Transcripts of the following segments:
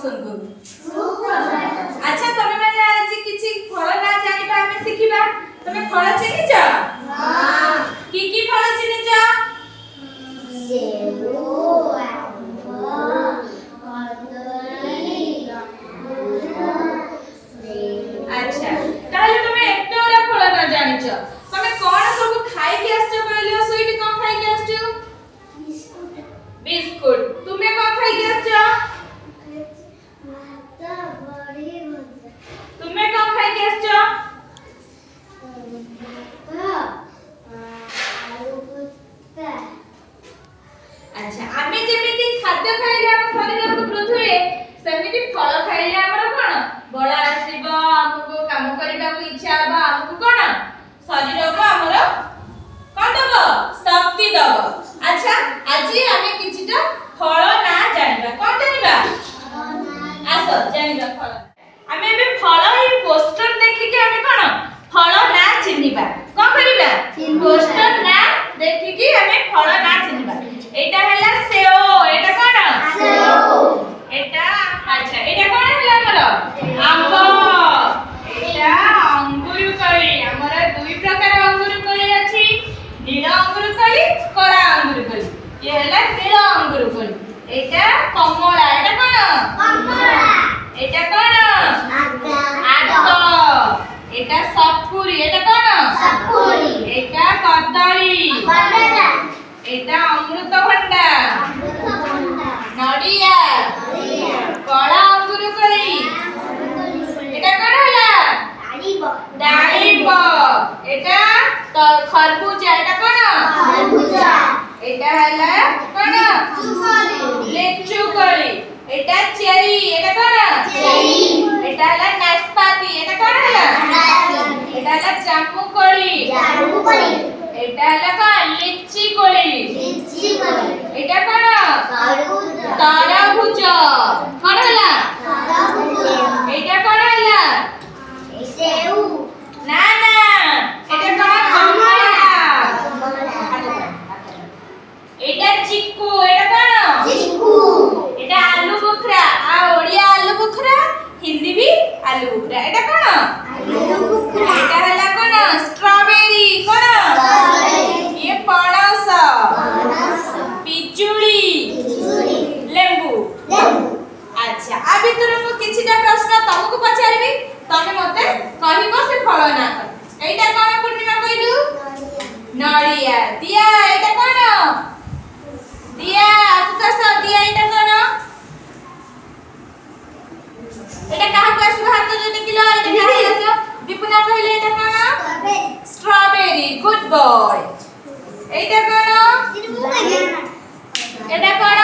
समस्तंकु अच्छा तमे माने आज किछि फल ना जानिबा हमें सिखिबा तमे फल चिनिछ हां की फल चिनिछ सेब अच्छा ताले तमे एकटोरा फल ना जानिछ तमे कोन सब खाइ के आछो कहलियो स्वीट कोन खाइ के आछो बिस्कुट तुमे कोन खाइ के आछो माता बड़ी मजा तुमे कोन खाइ के आछो आलू भुट्टा अच्छा आमे जेमिति खाद्य खाइले हम शरीर को वृद्धि हुए सेमिति फल खाइले हमर कोन बळ आसीबो हमको काम करिबा को इच्छा बा हमको कोन शरीर को हमर कोन दबो शक्ति दबो अच्छा आज आमे किछिटा फल ना जानिबा कोन जानिबा आसो जानिबा फल आमे बे फल ही पोस्टर देखि के आमे कोन फल ना चिनिबा कोन करिबा पोस्टर ना देखि के आमे फल ना चिनिबा एटा हला सेओ एटा कोन सेओ एटा अच्छा एटा कोन हला हमर आंबो एटा अंगूर कळी हमर दुई प्रकार अंगूर कळी अछि नील अंगूर कळी कला अंगूर कळी ये हला नील अंगूर कळी एटा कमला एटा कोन कमला एटा कोन आतो एटा सपुरी एटा कोन सपुरी एटा कदली कदला एटा अमृतभंडा नडिया कला अंगूर कळी एटा कोन हला डाळिंब एटा खरबूजा एटा कोन खरबूजा एटा हला कोन लिचू कळी एटा चेरी एटा कोन चेरी एटा हला नाशपाती एटा कोन हला नाशपाती एटा हला जामु कळी एटा हला कोन लिची कळी एटा कोन तरबूज कोन हला एटा कोन हला सेव ना ना एटा कोन कमला एटा चिक्कू एटा कोन चिक्कू एटा आलू बुखरा आ ओडिया आलू बुखरा हिंदी भी आलू बुखरा एटा कोन आलू बुखरा एटा हला कोन स्ट्रॉबेरी कोन स्ट्रॉबेरी ये पणस पिजुली लेंबू अच्छा आ भितर मु किछिटा प्रश्न तुमको पचारिबी तमे मते कहिबो से फल ना एटा कोन पूर्णिमा कहिलु नडिया दिया एटा कोन दिया आकाश दिया एटा कोन एटा कहा को आसी हाथ जो किलो एटा कहा दीपुना कहले एटा कोन स्ट्रॉबेरी गुड बॉय एटा कोन एटा कोन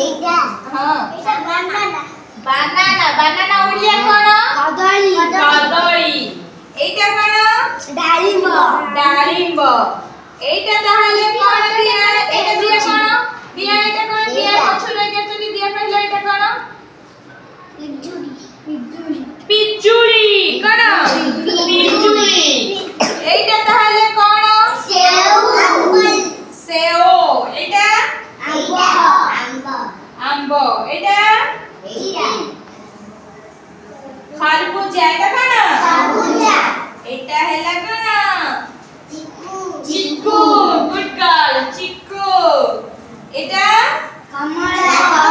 एटा हां बनाना बनाना ओडिया कोन कदली एटा कोन डाळिंब एटा ताहले कोन दिया एटा दिया कोन दिया एटा कोन दिया पछुले जचनी दिया कहले एटा कोन पिजुली कोन पिजुली एटा ताहले कोन सेओ एटा आंबो एटा खरबूजा एटा कोन एटा हैला कोन चिक्कू गुड गर्ल चिक्कू एटा कमला